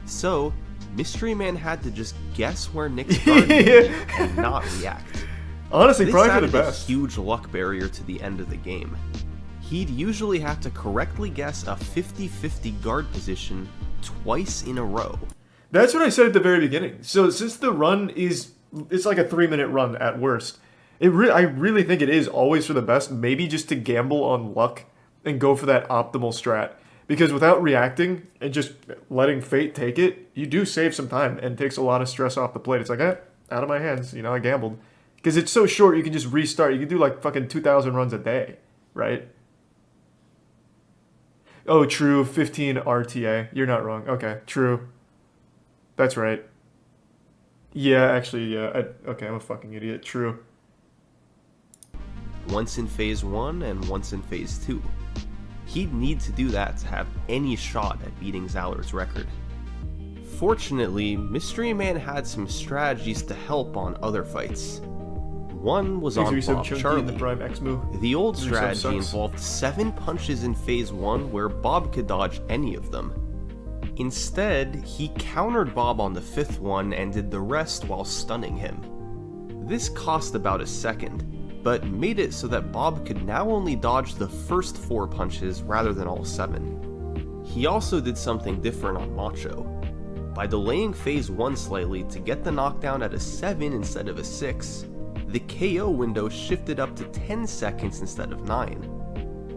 So, Mystery Man had to just guess where Nick's guard is and not react. Honestly, This probably for added the a best. huge luck barrier to the end of the game. He'd usually have to correctly guess a 50-50 guard position twice in a row. That's what I said at the very beginning. So since the run it's like a 3-minute run at worst. I really think it is always for the best. Maybe just to gamble on luck and go for that optimal strat. Because without reacting and just letting fate take it, you do save some time and takes a lot of stress off the plate. It's like, out of my hands. I gambled. Because it's so short, you can just restart. You can do like fucking 2,000 runs a day, right? Oh, true. 15 RTA. You're not wrong. Okay, true. That's right. Yeah, actually, yeah. Okay, I'm a fucking idiot. True. Once in Phase 1 and once in Phase 2. He'd need to do that to have any shot at beating Zallard's record. Fortunately, Mystery Man had some strategies to help on other fights. One was Thanks on for your sub, Bob Chunky, Charlie. and the Prime X move. The old Your sub strategy sucks. involved 7 punches in Phase 1 where Bob could dodge any of them. Instead, he countered Bob on the 5th one and did the rest while stunning him. This cost about a second, but made it so that Bob could now only dodge the first 4 punches rather than all 7. He also did something different on Macho. By delaying phase 1 slightly to get the knockdown at a 7 instead of a 6, the KO window shifted up to 10 seconds instead of 9.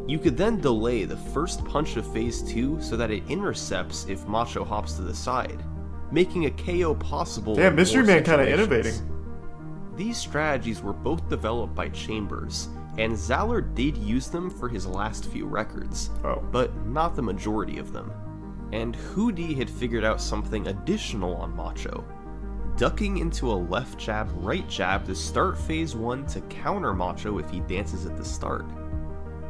You could then delay the first punch of phase 2 so that it intercepts if Macho hops to the side, making a KO possible. Damn, in Mystery more Man kinda situations. innovating. These strategies were both developed by Chambers, and Zallard did use them for his last few records, but not the majority of them. And Hoodie had figured out something additional on Macho, ducking into a left jab, right jab to start phase 1 to counter Macho if he dances at the start.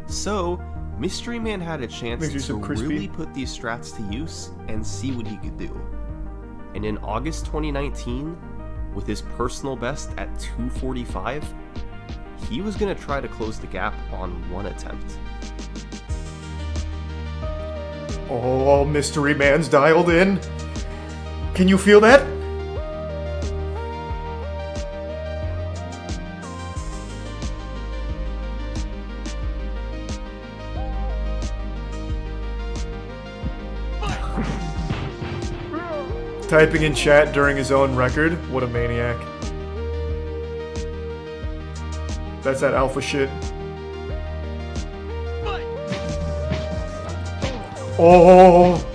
So, Mystery Man had a chance to really put these strats to use and see what he could do. And in August 2019, with his personal best at 2:45, he was going to try to close the gap on 1 attempt. Oh, Mystery Man's dialed in. Can you feel that? Typing in chat during his own record. What a maniac. That's that alpha shit. Oh!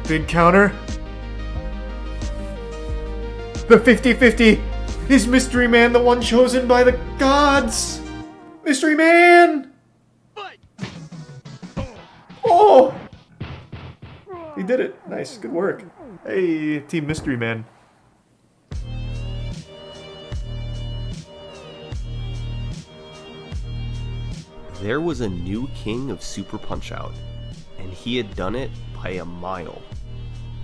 Big counter. The 50-50! Is Mystery Man the one chosen by the gods? Mystery Man! Oh! He did it. Nice. Good work. Hey, Team Mystery Man. There was a new king of Super Punch-Out, and he had done it by a mile.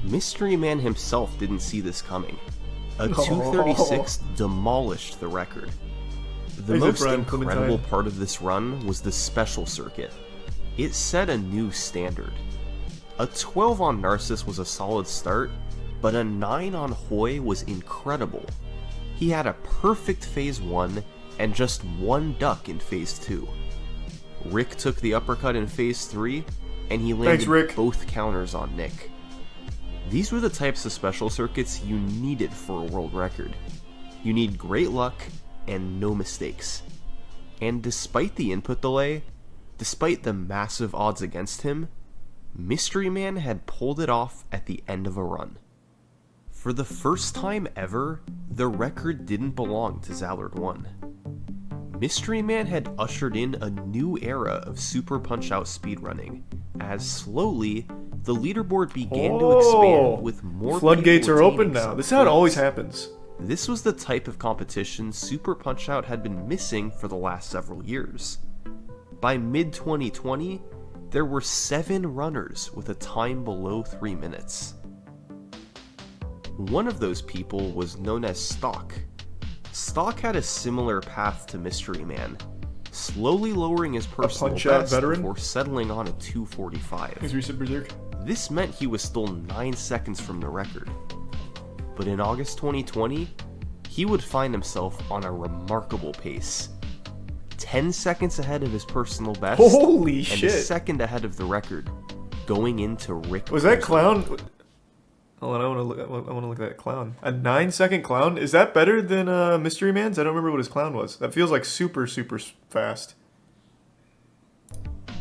Mystery Man himself didn't see this coming. A 236 demolished the record. The most incredible part of this run was the special circuit. It set a new standard. A 12 on Narcissus was a solid start, but a 9 on Hoy was incredible. He had a perfect phase 1 and just 1 duck in phase 2. Rick took the uppercut in phase 3, and he landed both counters on Nick. These were the types of special circuits you needed for a world record. You need great luck and no mistakes. And despite the input delay, despite the massive odds against him, Mystery Man had pulled it off at the end of a run. For the first time ever, the record didn't belong to Zallard 1. Mystery Man had ushered in a new era of Super Punch-Out speedrunning, as slowly, the leaderboard began to expand with more floodgates are open now. some This is how it points. always happens. This was the type of competition Super Punch-Out had been missing for the last several years. By mid-2020, there were 7 runners with a time below 3 minutes. One of those people was known as Stock. Stock had a similar path to Mystery Man, slowly lowering his personal best before settling on a 2:45. His recent Berserk. This meant he was still 9 seconds from the record. But in August 2020, he would find himself on a remarkable pace. 10 seconds ahead of his personal best, Holy and shit. a second ahead of the record, going into Rick. Was that clown? Hold on, I want to look at that clown. A 9-second clown? Is that better than Mystery Man's? I don't remember what his clown was. That feels like super fast.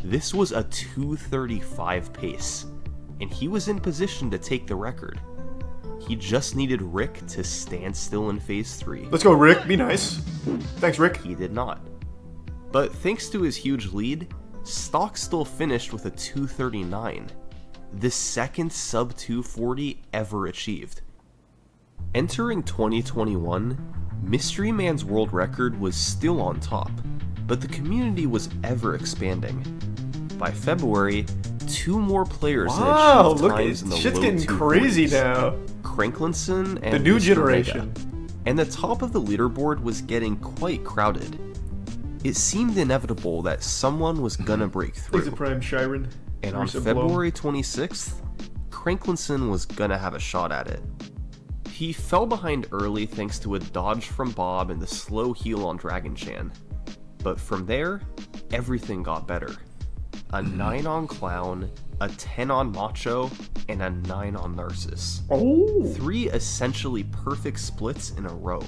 This was a 2:35 pace, and he was in position to take the record. He just needed Rick to stand still in phase 3. Let's go, Rick. Be nice. Thanks, Rick. He did not. But thanks to his huge lead, Stock still finished with a 2:39, the second sub 240 ever achieved. Entering 2021, Mystery Man's world record was still on top, but the community was ever expanding. By February, 2 more players had achieved times in the shit's low getting 240s. crazy now. Cranklinson and The new Mr. generation. Mega. And the top of the leaderboard was getting quite crowded. It seemed inevitable that someone was gonna break through. He's a prime Shiren. And on February 26th, Cranklinson was gonna have a shot at it. He fell behind early thanks to a dodge from Bob and the slow heal on Dragon Chan. But from there, everything got better. A 9 on Clown, a 10 on Macho, and a 9 on Narcissus. Oh! 3 essentially perfect splits in a row.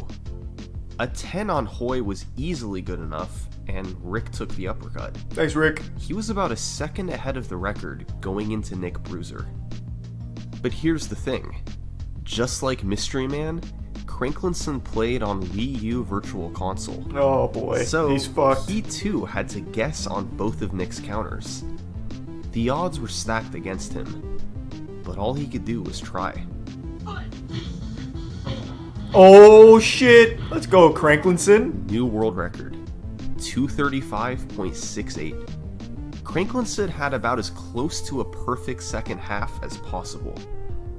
A 10 on Hoy was easily good enough, and Rick took the uppercut. Thanks, Rick. He was about a second ahead of the record going into Nick Bruiser. But here's the thing. Just like Mystery Man, Cranklinson played on Wii U Virtual Console. Oh boy, So he's fucked. he too had to guess on both of Nick's counters. The odds were stacked against him, but all he could do was try. Oh shit! Let's go, Cranklinson. New world record, 235.68. Cranklinson had about as close to a perfect second half as possible.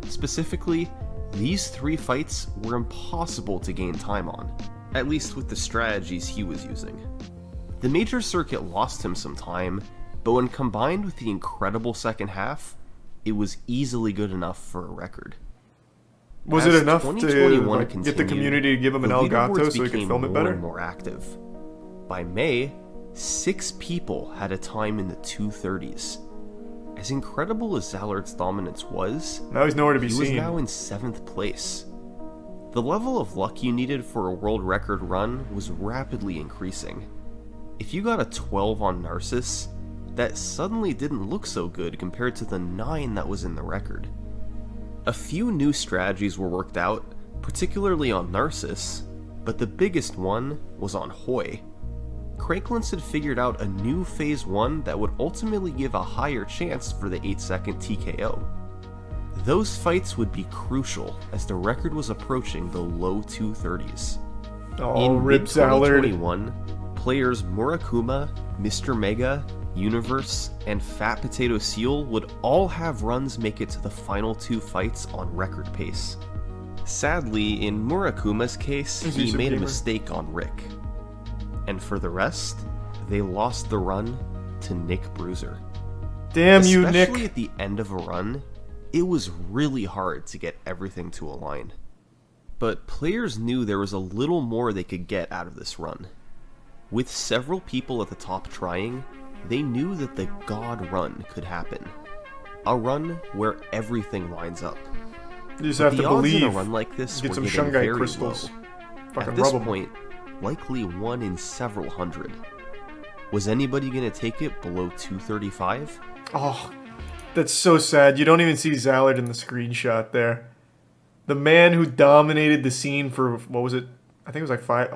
Specifically, these 3 fights were impossible to gain time on, at least with the strategies he was using. The major circuit lost him some time, but when combined with the incredible second half, it was easily good enough for a record. Was As it enough to 2021 get the continued, community to give him an the Elgato leaderboards so he could became film it more better? and more active. By May, 6 people had a time in the 230s. As incredible as Zallard's dominance was, Now he's nowhere to be he was seen. now in 7th place. The level of luck you needed for a world record run was rapidly increasing. If you got a 12 on Narcissus, that suddenly didn't look so good compared to the 9 that was in the record. A few new strategies were worked out, particularly on Narcissus, but the biggest one was on Hoy. Cranklinson figured out a new Phase 1 that would ultimately give a higher chance for the 8-second TKO. Those fights would be crucial as the record was approaching the low 230s. Oh, In rip Zallard. mid-2021, players Murakuma, Mr. Mega, Universe, and Fat Potato Seal would all have runs make it to the final 2 fights on record pace. Sadly, in Murakuma's case, Is he he some made a gamer? mistake on Rick. And for the rest, they lost the run to Nick Bruiser. Damn you, Especially Nick. at the end of a run, it was really hard to get everything to align. But players knew there was a little more they could get out of this run. With several people at the top trying, they knew that the God run could happen. A run where everything lines up. You just But have the to odds believe. in a run like this Get were some getting Shungai very crystals. low. Fucking At this rub 'em. point, likely 1 in several hundred. Was anybody gonna take it below 235? Oh, that's so sad. You don't even see Zallard in the screenshot there. The man who dominated the scene for, what was it? I think it was like 5...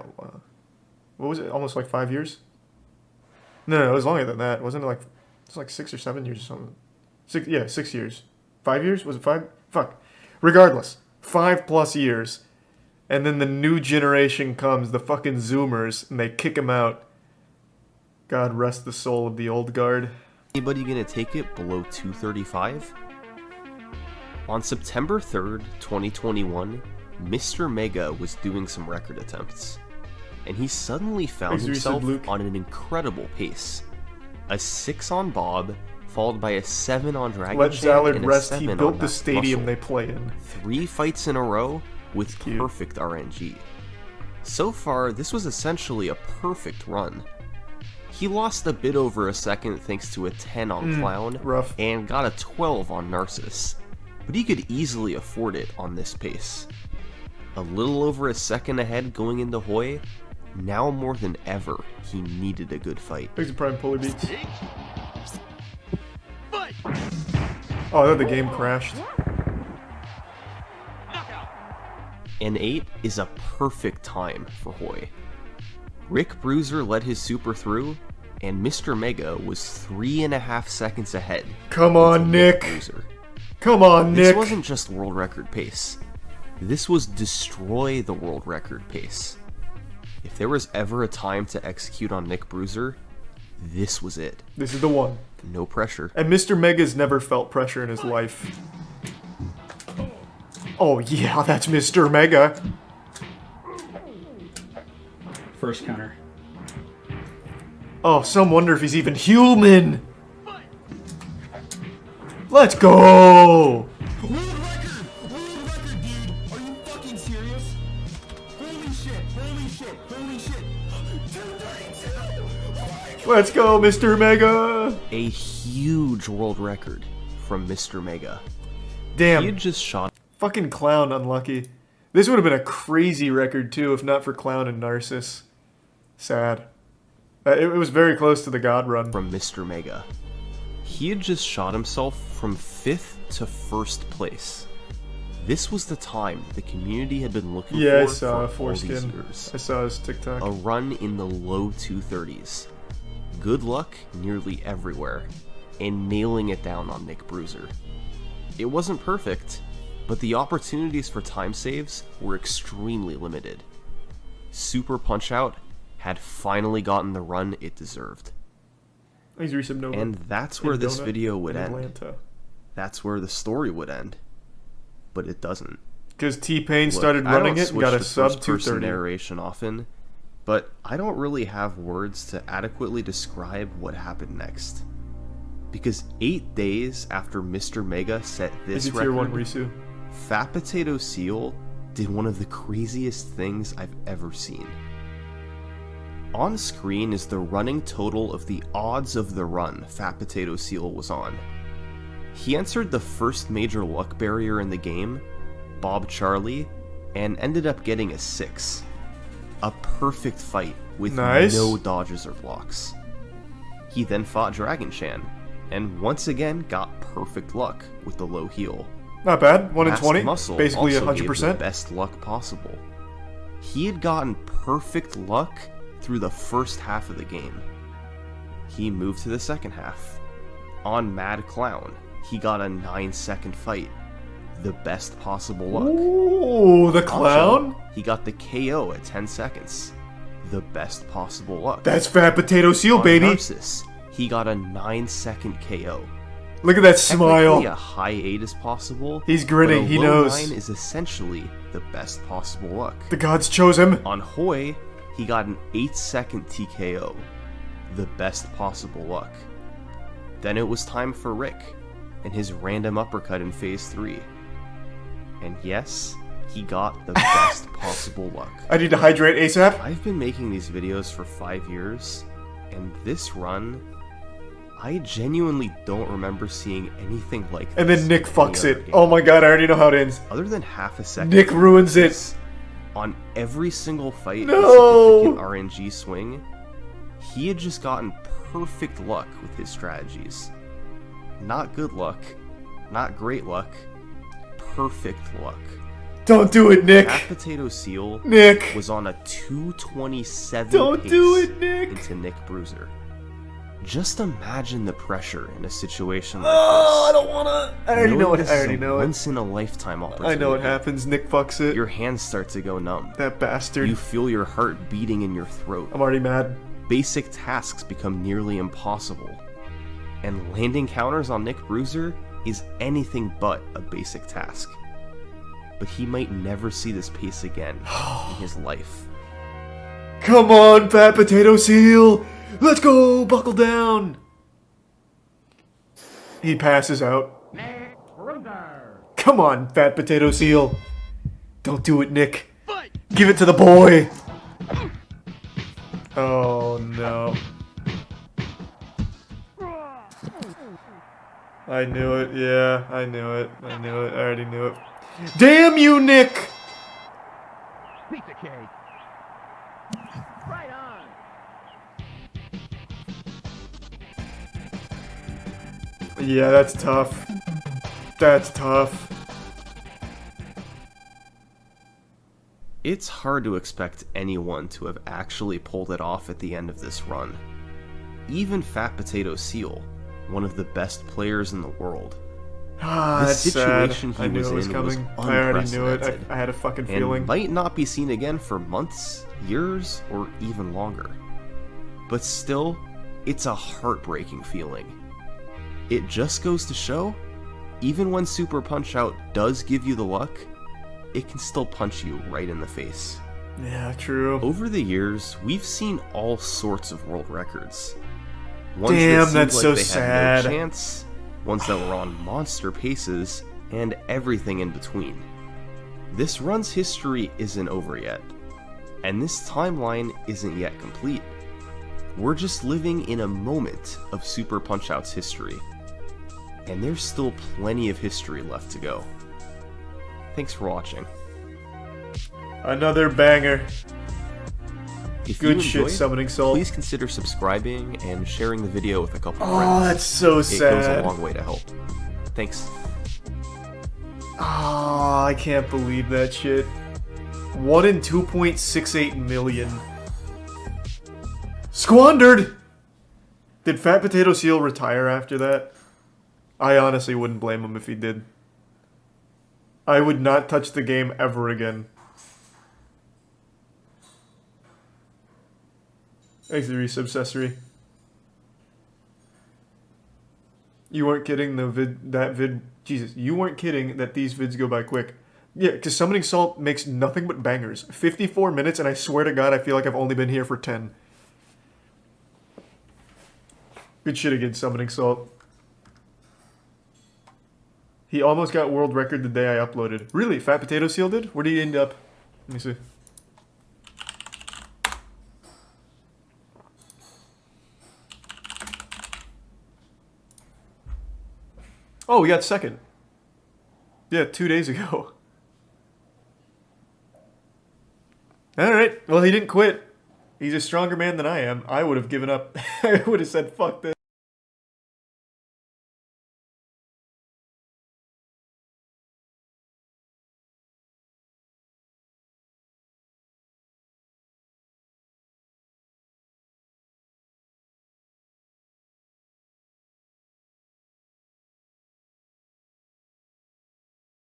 What was it? Almost like 5 years? No, it was longer than that. Wasn't it like... It was like 6 or 7 years or something. 6 years. 5 years? Was it 5? Fuck. Regardless. 5+ years. And then the new generation comes, the fucking Zoomers, and they kick him out. God rest the soul of the old guard. Anybody gonna take it below 235? On September 3rd, 2021, Mr. Mega was doing some record attempts, and he suddenly found Thanks, himself Luke. on an incredible pace. A 6 on Bob, followed by a 7 on Dragon Let Chan Zallard and a rest. 7 He on built the Matt stadium Russell. they play in. 3 fights in a row with Cute. perfect RNG. So far, this was essentially a perfect run. He lost a bit over a second thanks to a 10 on Clown rough. and got a 12 on Narcissus, but he could easily afford it on this pace. A little over a second ahead going into Hoy, now more than ever, he needed a good fight. Thanks to Prime Pulley Beats. Oh, I thought the game crashed. An 8 is a perfect time for Hoy. Rick Bruiser led his super through, and Mr. Mega was 3.5 seconds ahead. Come on, Nick. Bruiser. Come on, This Nick. wasn't just world record pace. This was destroy the world record pace. If there was ever a time to execute on Nick Bruiser, this was it. This is the one. No pressure. And Mr. Mega's never felt pressure in his life. Oh yeah, that's Mr. Mega. First counter. Oh, some wonder if he's even human. Let's go. Let's go, Mr. Mega! A huge world record from Mr. Mega. He Damn, had just shot fucking Clown unlucky. This would have been a crazy record too if not for Clown and Narcissus. Sad. It was very close to the God Run. from Mr. Mega. He had just shot himself from 5th to 1st place. This was the time the community had been looking Yeah, I for saw all these Foreskin. years. I saw his TikTok. A run in the low 230s. Good luck nearly everywhere, and nailing it down on Nick Bruiser. It wasn't perfect, but the opportunities for time saves were extremely limited. Super Punch-Out had finally gotten the run it deserved. He's resub Nova. And that's where this Donut video would in end. Atlanta. That's where the story would end. But it doesn't. Because T-Pain Look, started running I don't it and got a switch to sub first-person 230. narration often, but I don't really have words to adequately describe what happened next. Because 8 days after Mr. Mega set this Is it tier 1 record, Risu? Fat Potato Seal did one of the craziest things I've ever seen. On screen is the running total of the odds of the run Fat Potato Seal was on. He answered the first major luck barrier in the game, Bob Charlie, and ended up getting a 6. A perfect fight with Nice. no dodges or blocks. He then fought Dragon Chan, and once again got perfect luck with the low heal. Not bad. 1 in Masked 20. Muscle Basically also gave the 100%. best luck possible. He had gotten perfect luck through the first half of the game. He moved to the second half. On Mad Clown, he got a 9-second fight. The best possible luck. Ooh, the Clown? Macho, he got the KO at 10 seconds. The best possible luck. That's Fat Potato Seal, On baby. Narcissus, he got a 9-second KO. Look at that Technically, smile. a high 8 is possible. He's grinning, but a he low knows. 9 is essentially the best possible luck. The gods chose him. On Hoi, he got an 8-second TKO. The best possible luck. Then it was time for Rick, and his random uppercut in Phase 3. And yes, he got the best possible luck. I need to hydrate ASAP. I've been making these videos for 5 years, and this run, I genuinely don't remember seeing anything like this. And then Nick in any fucks other it. game. Oh my god, I already know how it ends. Other than half a second. Nick ruins it. On every single fight No! with significant RNG swing, he had just gotten perfect luck with his strategies. Not good luck, not great luck, perfect luck. Don't do it, Nick. Fat Potato Seal Nick. was on a 227 Don't pace do it, Nick. into Nick Bruiser. Just imagine the pressure in a situation like Oh, I this. don't wanna. I already know it. This I is already a know it. once in a lifetime opportunity. I know what happens. Nick fucks it. Your hands start to go numb. That bastard. You feel your heart beating in your throat. I'm already mad. Basic tasks become nearly impossible. And landing counters on Nick Bruiser is anything but a basic task. But he might never see this pace again in his life. Come on, Fat Potato Seal. Let's go. Buckle down. He passes out. Come on, Fat Potato Seal. Don't do it, Nick. Give it to the boy. Oh no. I knew it. Yeah, I knew it. I knew it. I already knew it. Damn you, Nick! Pizza cake. Right on. Yeah, that's tough. That's tough. It's hard to expect anyone to have actually pulled it off at the end of this run. Even Fat Potato Seal, one of the best players in the world. Ah, The that's situation sad. he I knew was it was in coming. was I already knew it. unprecedented. I had a fucking And feeling. might not be seen again for months, years, or even longer. But still, it's a heartbreaking feeling. It just goes to show, even when Super Punch-Out does give you the luck, it can still punch you right in the face. Yeah, true. Over the years, we've seen all sorts of world records. Ones Damn, that seemed that's like so they had sad. no chance, ones that were on monster paces, and everything in between. This run's history isn't over yet, and this timeline isn't yet complete. We're just living in a moment of Super Punch-Out's history. And there's still plenty of history left to go. Thanks for watching. Another banger. If Good you shit, enjoyed, Summoning Salt. please consider subscribing and sharing the video with a couple Oh, friends. that's so It goes a sad. long way to help. Thanks. Oh, I can't believe that shit. 1 in 2.68 million. Squandered! Did Fat Potato Seal retire after that? I honestly wouldn't blame him if he did. I would not touch the game ever again. Thanks, the resubsessory. You weren't kidding that vid. Jesus, you weren't kidding that these vids go by quick. Yeah, because Summoning Salt makes nothing but bangers. 54 minutes, and I swear to God, I feel like I've only been here for 10. Good shit again, Summoning Salt. He almost got world record the day I uploaded. Really? Fat Potato Seal did? Where did he end up? Let me see. Oh, we got second. Yeah, 2 days ago. Alright, well, he didn't quit. He's a stronger man than I am. I would have given up. I would have said, fuck this.